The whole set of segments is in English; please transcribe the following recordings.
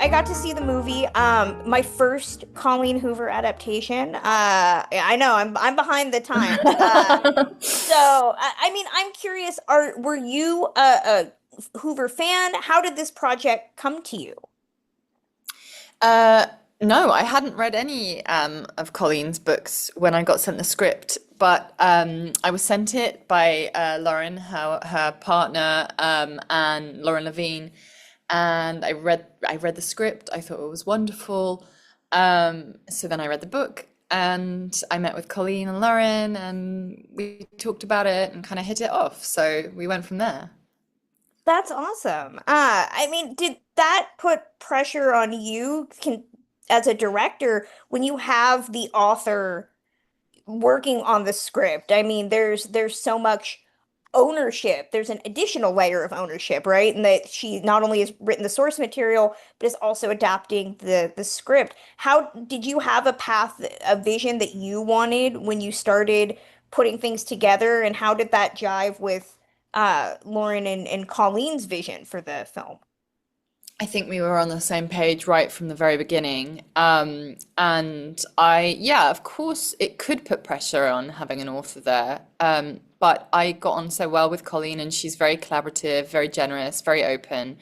I got to see the movie. My first Colleen Hoover adaptation. I know I'm behind the times. I mean, I'm curious. Were you a Hoover fan? How did this project come to you? Uh, no, I hadn't read any of Colleen's books when I got sent the script, but I was sent it by Lauren, her partner, and Lauren Levine, and I read the script. I thought it was wonderful. So then I read the book, and I met with Colleen and Lauren, and we talked about it and kind of hit it off. So we went from there. That's awesome. I mean, did that put pressure on you as a director when you have the author working on the script? I mean, there's so much ownership. There's an additional layer of ownership, right? And that she not only has written the source material, but is also adapting the script. How did you have a vision that you wanted when you started putting things together, and how did that jive with Lauren and Colleen's vision for the film? I think we were on the same page right from the very beginning. Yeah, of course, it could put pressure on having an author there. But I got on so well with Colleen, and she's very collaborative, very generous, very open,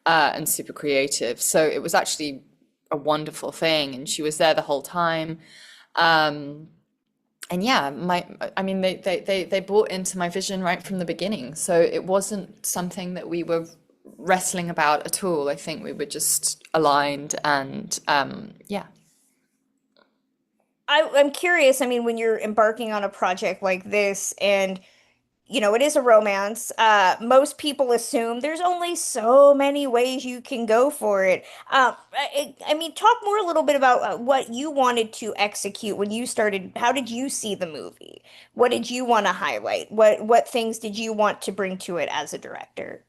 and super creative. So it was actually a wonderful thing, and she was there the whole time. Um, and yeah, I mean, they bought into my vision right from the beginning. So it wasn't something that we were wrestling about at all. I think we were just aligned and yeah. I'm curious. I mean, when you're embarking on a project like this, and it is a romance. Most people assume there's only so many ways you can go for it. I mean, talk more a little bit about what you wanted to execute when you started. How did you see the movie? What did you want to highlight? What things did you want to bring to it as a director?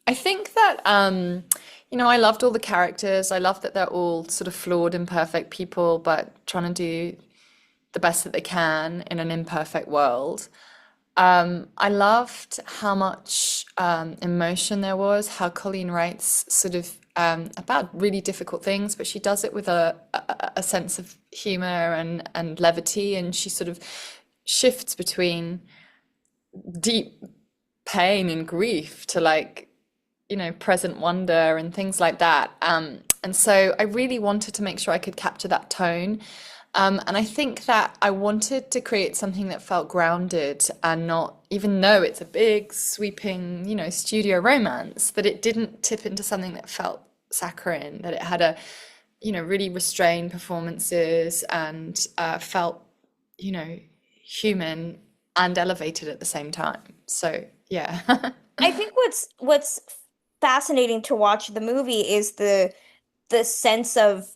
I think that I loved all the characters. I love that they're all sort of flawed, imperfect people, but trying to do the best that they can in an imperfect world. I loved how much emotion there was, how Colleen writes sort of about really difficult things, but she does it with a sense of humor and levity, and she sort of shifts between deep pain and grief to like, present wonder and things like that. And so I really wanted to make sure I could capture that tone. And I think that I wanted to create something that felt grounded and not, even though it's a big, sweeping, studio romance, that it didn't tip into something that felt saccharine, that it had really restrained performances and felt, human and elevated at the same time. So, yeah. I think what's fascinating to watch the movie is the sense of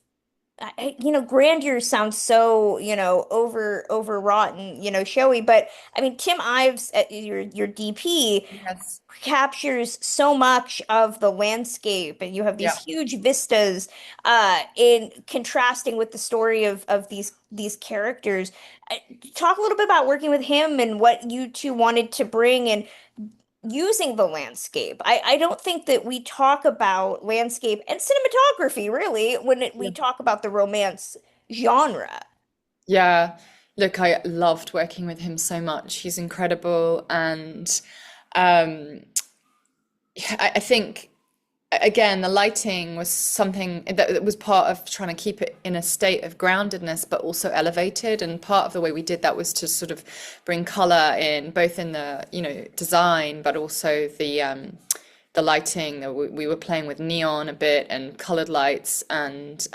grandeur sounds so, overwrought and, showy, but I mean, Tim Ives, your DP, Yes. captures so much of the landscape, and you have these Yeah. huge vistas, in contrasting with the story of these characters. Uh, Talk a little bit about working with him and what you two wanted to bring, and using the landscape. I don't think that we talk about landscape and cinematography really when we talk about the romance genre. Yeah, look, I loved working with him so much. He's incredible. And um, I think, again, the lighting was something that was part of trying to keep it in a state of groundedness, but also elevated. And part of the way we did that was to sort of bring color in, both in the, design, but also the lighting. We were playing with neon a bit and colored lights and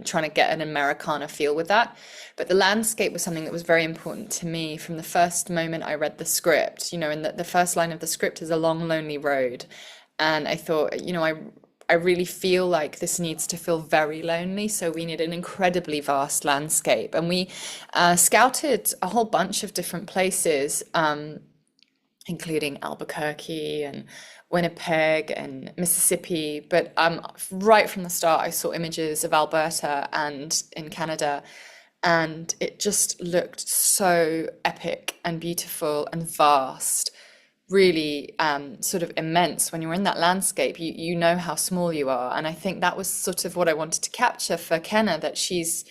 trying to get an Americana feel with that. But the landscape was something that was very important to me from the first moment I read the script. And the first line of the script is a long, lonely road. And I thought, I really feel like this needs to feel very lonely. So we need an incredibly vast landscape. And we scouted a whole bunch of different places, including Albuquerque and Winnipeg and Mississippi. But right from the start, I saw images of Alberta and in Canada, and it just looked so epic and beautiful and vast really sort of immense. When you're in that landscape, you know how small you are. And I think that was sort of what I wanted to capture for Kenna, that she's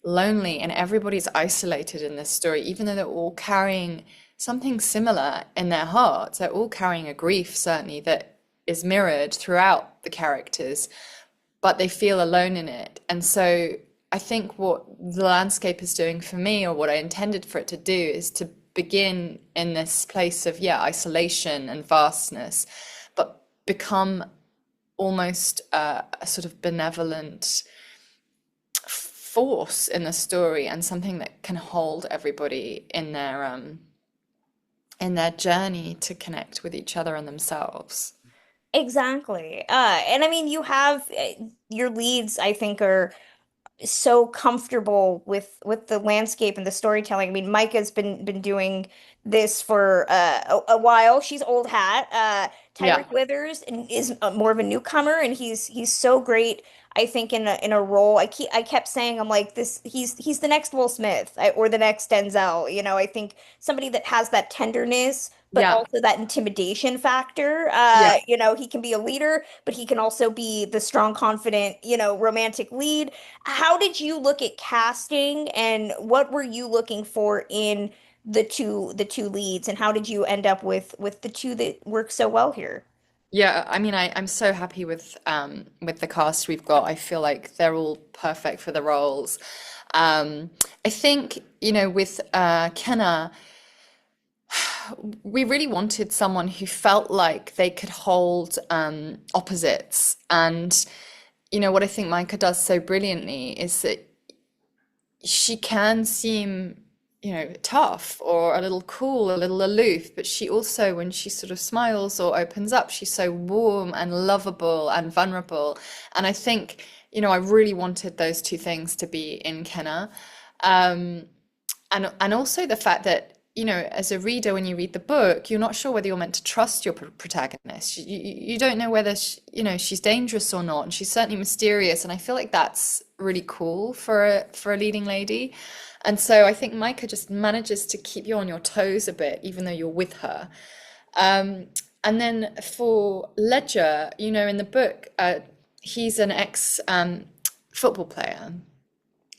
lonely and everybody's isolated in this story, even though they're all carrying something similar in their hearts. They're all carrying a grief, certainly, that is mirrored throughout the characters, but they feel alone in it. And so I think what the landscape is doing for me, or what I intended for it to do, is to begin in this place of, yeah, isolation and vastness, but become almost a sort of benevolent force in the story, and something that can hold everybody in their journey to connect with each other and themselves. Exactly. And I mean, you have your leads, I think, are so comfortable with the landscape and the storytelling. I mean, Micah's been doing this for a while. She's old hat. Yeah. Tyreek Withers is more of a newcomer, and he's so great. I think in a role. I kept saying, I'm like, this. He's the next Will Smith, or the next Denzel. You know, I think somebody that has that tenderness, but Yeah. also that intimidation factor. Yeah. You know, he can be a leader, but he can also be the strong, confident, romantic lead. How did you look at casting, and what were you looking for in the two leads, and how did you end up with the two that work so well here? Yeah, I mean, I'm so happy with the cast we've got. I feel like they're all perfect for the roles. Um, I think, with Kenna, we really wanted someone who felt like they could hold opposites. And, what I think Micah does so brilliantly is that she can seem, tough or a little cool, a little aloof, but she also, when she sort of smiles or opens up, she's so warm and lovable and vulnerable. And I think, I really wanted those two things to be in Kenna. Um, and also the fact that, as a reader, when you read the book, you're not sure whether you're meant to trust your protagonist. You don't know whether she's dangerous or not, and she's certainly mysterious. And I feel like that's really cool for a leading lady. And so I think Micah just manages to keep you on your toes a bit, even though you're with her. And then for Ledger, in the book, he's an ex football player.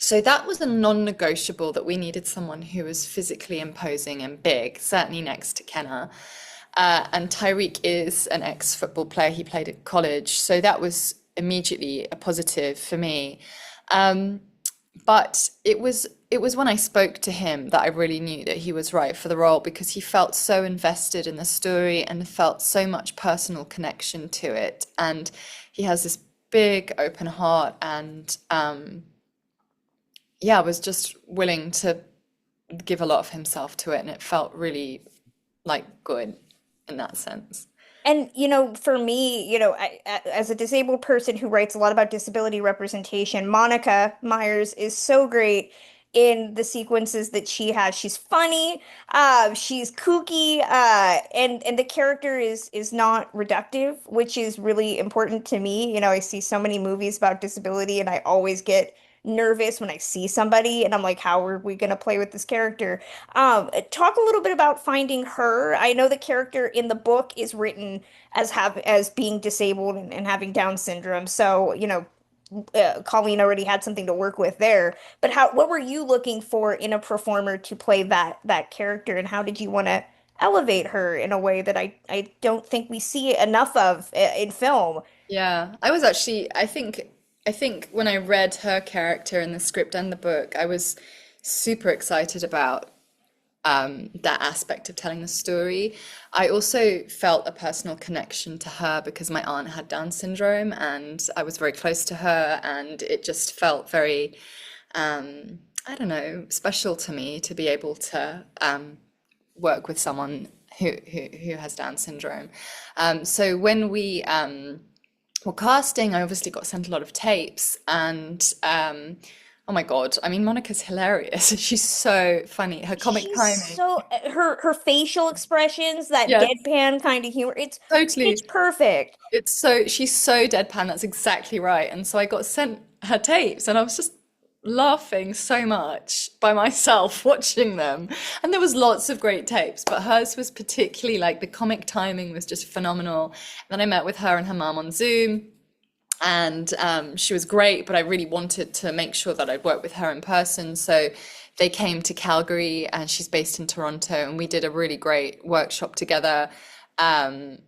So that was a non-negotiable, that we needed someone who was physically imposing and big, certainly next to Kenna. And Tyreek is an ex-football player. He played at college. So that was immediately a positive for me. Um, but it was when I spoke to him that I really knew that he was right for the role, because he felt so invested in the story and felt so much personal connection to it. And he has this big open heart, and yeah, was just willing to give a lot of himself to it, and it felt really like good in that sense. And for me, as a disabled person who writes a lot about disability representation, Monica Myers is so great in the sequences that she has. She's funny, she's kooky, and the character is not reductive, which is really important to me. I see so many movies about disability, and I always get nervous when I see somebody, and I'm like, how are we gonna play with this character? Talk a little bit about finding her. I know the character in the book is written as being disabled and having Down syndrome. So, Colleen already had something to work with there. But what were you looking for in a performer to play that character, and how did you want to elevate her in a way that I don't think we see enough of in film? Yeah, I was actually, I think when I read her character in the script and the book, I was super excited about that aspect of telling the story. I also felt a personal connection to her because my aunt had Down syndrome, and I was very close to her, and it just felt very, I don't know, special to me to be able to work with someone who has Down syndrome. So when we were casting, I obviously got sent a lot of tapes, and oh my God, I mean, Monica's hilarious. She's so funny. Her comic She's timing. so her facial expressions, that Yes, deadpan kind of humor, it's totally. it's perfect. She's so deadpan. That's exactly right. And so I got sent her tapes, and I was just laughing so much by myself watching them. And there was lots of great tapes, but hers was particularly like the comic timing was just phenomenal. And then I met with her and her mum on Zoom, and she was great, but I really wanted to make sure that I'd work with her in person. So they came to Calgary, and she's based in Toronto, and we did a really great workshop together. Um,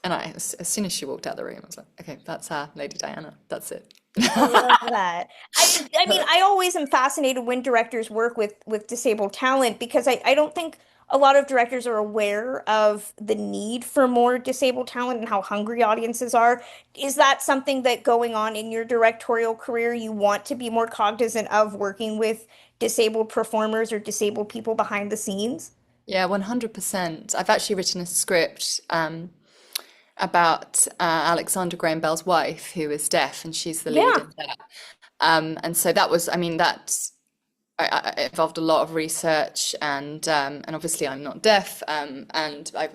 and as soon as she walked out the room, I was like, okay, that's Lady Diana. That's it. I love that. I mean, I always am fascinated when directors work with disabled talent because I don't think a lot of directors are aware of the need for more disabled talent and how hungry audiences are. Is that something that going on in your directorial career you want to be more cognizant of working with disabled performers or disabled people behind the scenes? Yeah, 100%. I've actually written a script about Alexandra Graham Bell's wife, who is deaf, and she's the lead Yeah. in that. And so that was, I mean, that involved a lot of research, and obviously I'm not deaf, and I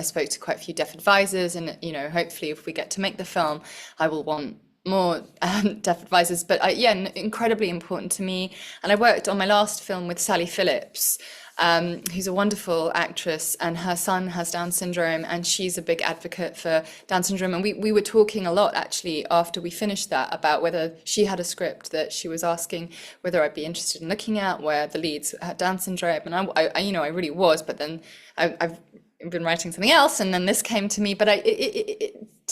spoke to quite a few deaf advisors, and hopefully if we get to make the film, I will want more deaf advisors. But yeah, incredibly important to me. And I worked on my last film with Sally Phillips, who's a wonderful actress, and her son has Down syndrome, and she's a big advocate for Down syndrome. And we were talking a lot actually after we finished that about whether she had a script that she was asking whether I'd be interested in looking at, where the leads had Down syndrome, and I really was, but then I've been writing something else, and then this came to me. But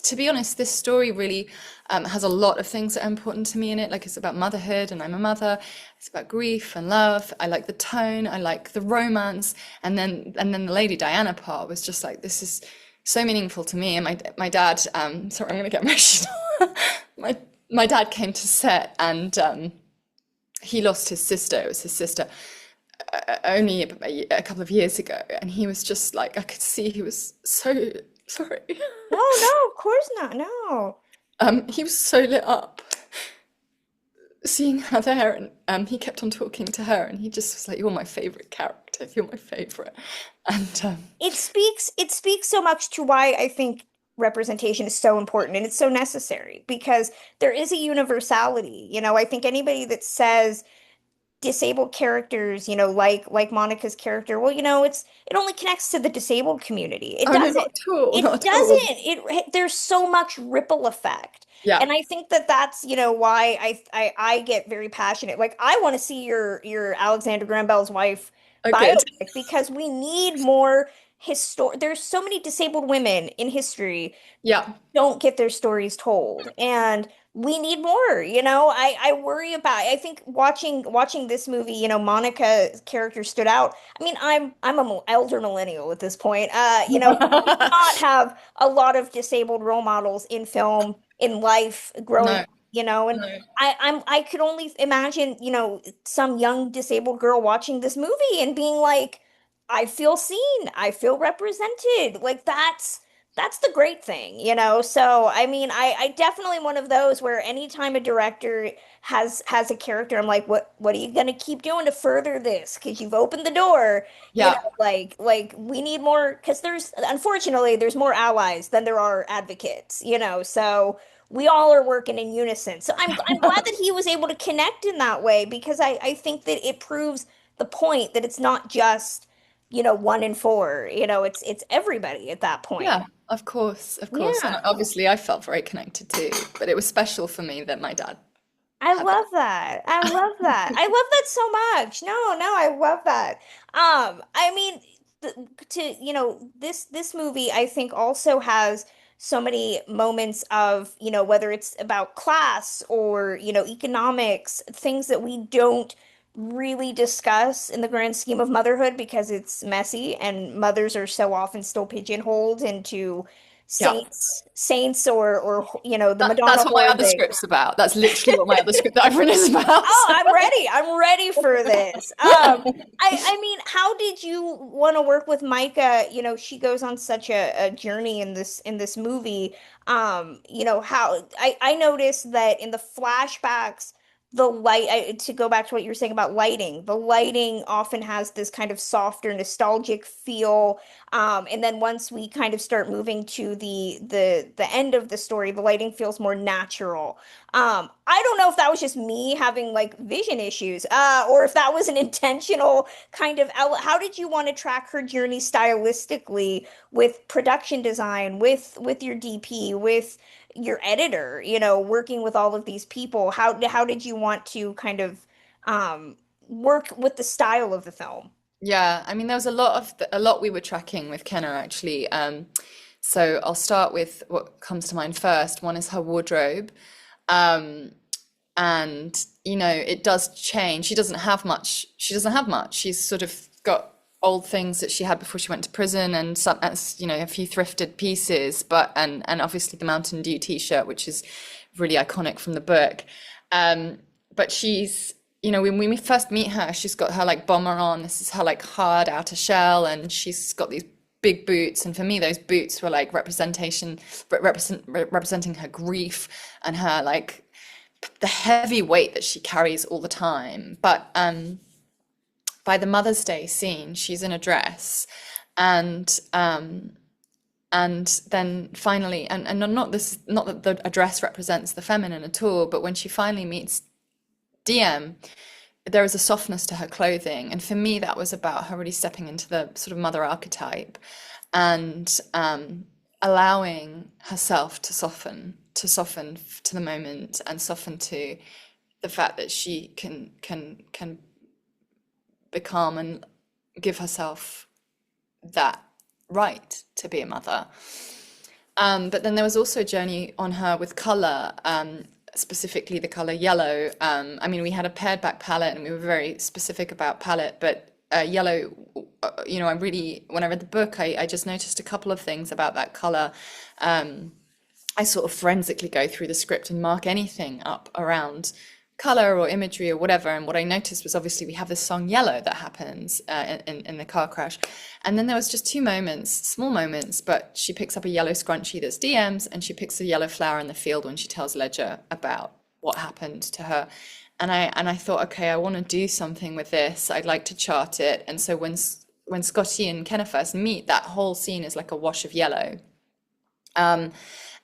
to be honest, this story really has a lot of things that are important to me in it. Like, it's about motherhood, and I'm a mother. It's about grief and love. I like the tone. I like the romance, and then the Lady Diana part was just like, this is so meaningful to me. And my dad, sorry, I'm gonna get emotional. My dad came to set, and he lost his sister. It was his sister only a couple of years ago, and he was just like, I could see he was so sorry. No, no, of course not. No. He was so lit up seeing her there, and he kept on talking to her, and he just was like, "You're my favorite character. You're my favorite." And It speaks so much to why I think representation is so important and it's so necessary because there is a universality. I think anybody that says disabled characters, like Monica's character, well, it only connects to the disabled community. It oh no, doesn't. not at all, It not at doesn't. all. There's so much ripple effect. Yeah. And I think that that's, why I get very passionate. Like I want to see your Alexander Graham Bell's wife Oh, good. biopic because we need more there's so many disabled women in history Yeah. don't get their stories told and we need more. I worry about, I think watching this movie, Monica's character stood out. I mean, I'm a elder millennial at this point. We did not have a lot of disabled role models in film, in life growing No, up, and no. I could only imagine, some young disabled girl watching this movie and being like, I feel seen, I feel represented. Like that's the great thing, So I mean, I definitely one of those where anytime a director has a character, I'm like, what are you gonna keep doing to further this? Because you've opened the door, Yeah. like we need more. Because unfortunately there's more allies than there are advocates, So we all are working in unison. So I'm glad that he was able to connect in that way because I think that it proves the point that it's not just one in four, it's everybody at that point. Yeah, of course, of course. And Yeah, obviously I felt very connected too, but it was special for me that my dad I had that. love that. I love that. I love that so much. No, no, I love that. I mean, this movie I think also has so many moments of, whether it's about class or, economics, things that we don't really discuss in the grand scheme of motherhood because it's messy and mothers are so often still pigeonholed into Yeah. saints or the Madonna That's what my other whore. script's about. That's literally what my other script that I've written is about. Oh, I'm ready. I'm ready for this. I mean, how did you want to work with Micah? She goes on such a journey in this movie. How I noticed that in the flashbacks the light, to go back to what you were saying about lighting, the lighting often has this kind of softer, nostalgic feel. And then once we kind of start moving to the end of the story, the lighting feels more natural. I don't know if that was just me having like vision issues, or if that was an intentional kind of how did you want to track her journey stylistically with production design, with your DP, with your editor, working with all of these people? How did you want to kind of work with the style of the film? Yeah, I mean, there was a lot we were tracking with Kenna actually. So I'll start with what comes to mind first. One is her wardrobe. Um, and it does change. She doesn't have much. She's sort of got old things that she had before she went to prison, and some, a few thrifted pieces, but and obviously the Mountain Dew t-shirt, which is really iconic from the book. But she's, when we first meet her, she's got her like bomber on. This is her like hard outer shell, and she's got these big boots. And for me, those boots were like representing her grief and her like the heavy weight that she carries all the time. But by the Mother's Day scene, she's in a dress, and then finally, and not that a dress represents the feminine at all, but when she finally meets DM, there is a softness to her clothing, and for me, that was about her really stepping into the sort of mother archetype, and allowing herself to soften to the moment, and soften to the fact that she can become and give herself that right to be a mother. But then there was also a journey on her with color, specifically the color yellow. I mean, we had a pared back palette and we were very specific about palette, but yellow, I really, when I read the book, I just noticed a couple of things about that color. I sort of forensically go through the script and mark anything up around color or imagery or whatever. And what I noticed was obviously we have this song Yellow that happens in the car crash. And then there was just two moments, small moments, but she picks up a yellow scrunchie that's DM's, and she picks a yellow flower in the field when she tells Ledger about what happened to her. And I thought, okay, I want to do something with this. I'd like to chart it. And so when Scotty and Kenna first meet, that whole scene is like a wash of yellow. Um,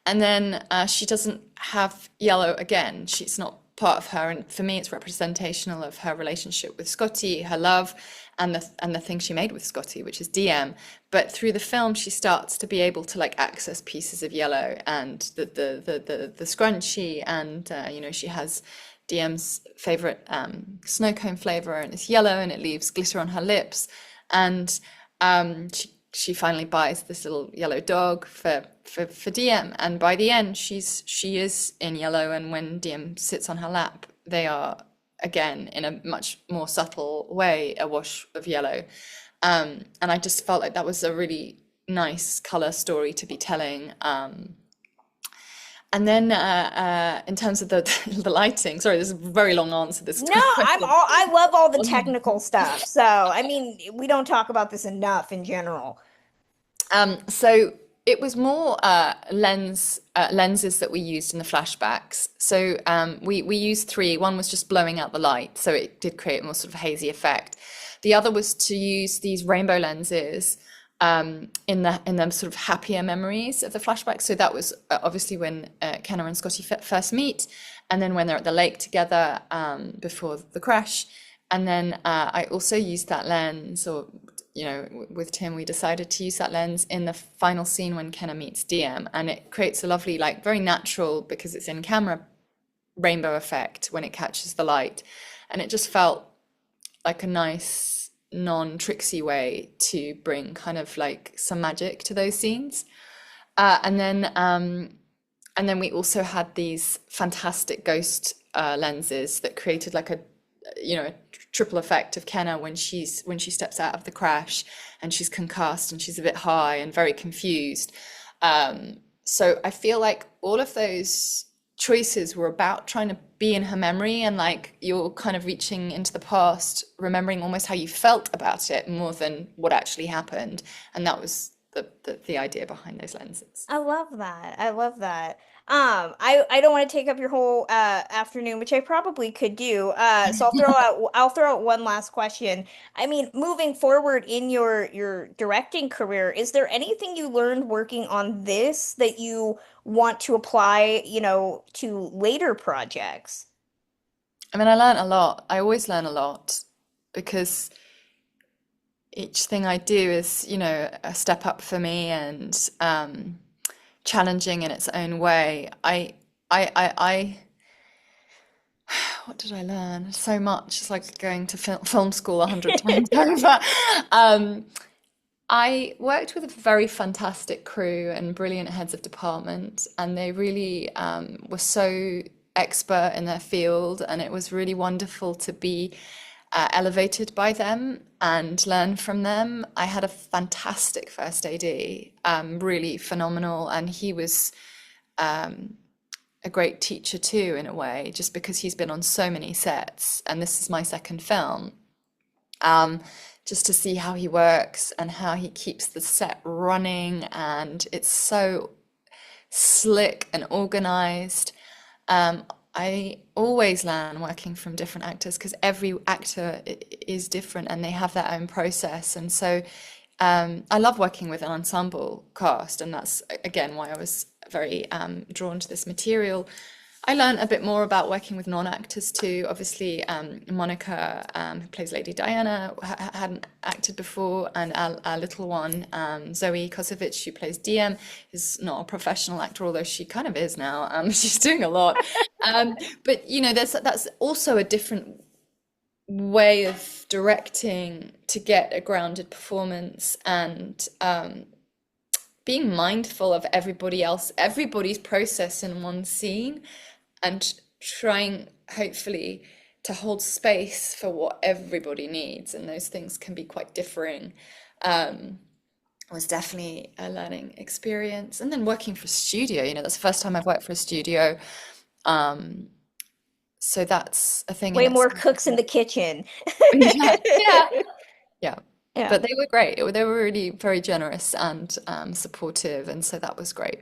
and then she doesn't have yellow again. She's not part of her, and for me, it's representational of her relationship with Scotty, her love, and the thing she made with Scotty, which is DM. But through the film, she starts to be able to like access pieces of yellow and the scrunchie, and she has DM's favorite snow cone flavor, and it's yellow, and it leaves glitter on her lips, and she finally buys this little yellow dog for DM, and by the end she is in yellow, and when DM sits on her lap, they are again in a much more subtle way a wash of yellow. And I just felt like that was a really nice color story to be telling. And then in terms of the the lighting, sorry, this is a very long answer this No, question. I love all the technical stuff. So, I mean, we don't talk about this enough in general. So it was more lenses that we used in the flashbacks. So we used three. One was just blowing out the light, so it did create a more sort of hazy effect. The other was to use these rainbow lenses in the sort of happier memories of the flashbacks. So that was obviously when Kenna and Scotty first meet, and then when they're at the lake together before the crash. And then I also used that lens, or with Tim, we decided to use that lens in the final scene when Kenna meets DM, and it creates a lovely, like, very natural, because it's in camera, rainbow effect when it catches the light, and it just felt like a nice, non-tricksy way to bring kind of like some magic to those scenes. And then we also had these fantastic ghost lenses that created like a triple effect of Kenna when she steps out of the crash, and she's concussed and she's a bit high and very confused. So I feel like all of those choices were about trying to be in her memory, and like you're kind of reaching into the past, remembering almost how you felt about it more than what actually happened. And that was the idea behind those lenses. I love that. I love that. I don't want to take up your whole afternoon, which I probably could do. So I'll throw out one last question. I mean, moving forward in your directing career, is there anything you learned working on this that you want to apply, to later projects? I mean, I learned a lot. I always learn a lot because each thing I do is, a step up for me and challenging in its own way. I what did I learn? So much. It's like going to film school 100 times over. Um, I worked with a very fantastic crew and brilliant heads of department, and they really were so expert in their field, and it was really wonderful to be elevated by them and learn from them. I had a fantastic first AD, really phenomenal, and he was a great teacher too, in a way, just because he's been on so many sets, and this is my second film. Um, just to see how he works and how he keeps the set running, and it's so slick and organized. Um, I always learn working from different actors because every actor is different and they have their own process. And so I love working with an ensemble cast, and that's again why I was very drawn to this material. I learned a bit more about working with non-actors too. Obviously, Monica, who plays Lady Diana, hadn't acted before, and our little one, Zoe Kosovic, who plays DM, is not a professional actor, although she kind of is now. She's doing a lot. Um, but that's also a different way of directing to get a grounded performance and being mindful of everybody else, everybody's process in one scene, and trying hopefully to hold space for what everybody needs. And those things can be quite differing. Um, was definitely a learning experience. And then working for a studio, that's the first time I've worked for a studio. Um, so that's a thing in Way more itself. cooks in the kitchen. Yeah, yeah, yeah. Yeah. But they were great. They were really very generous and supportive, and so that was great.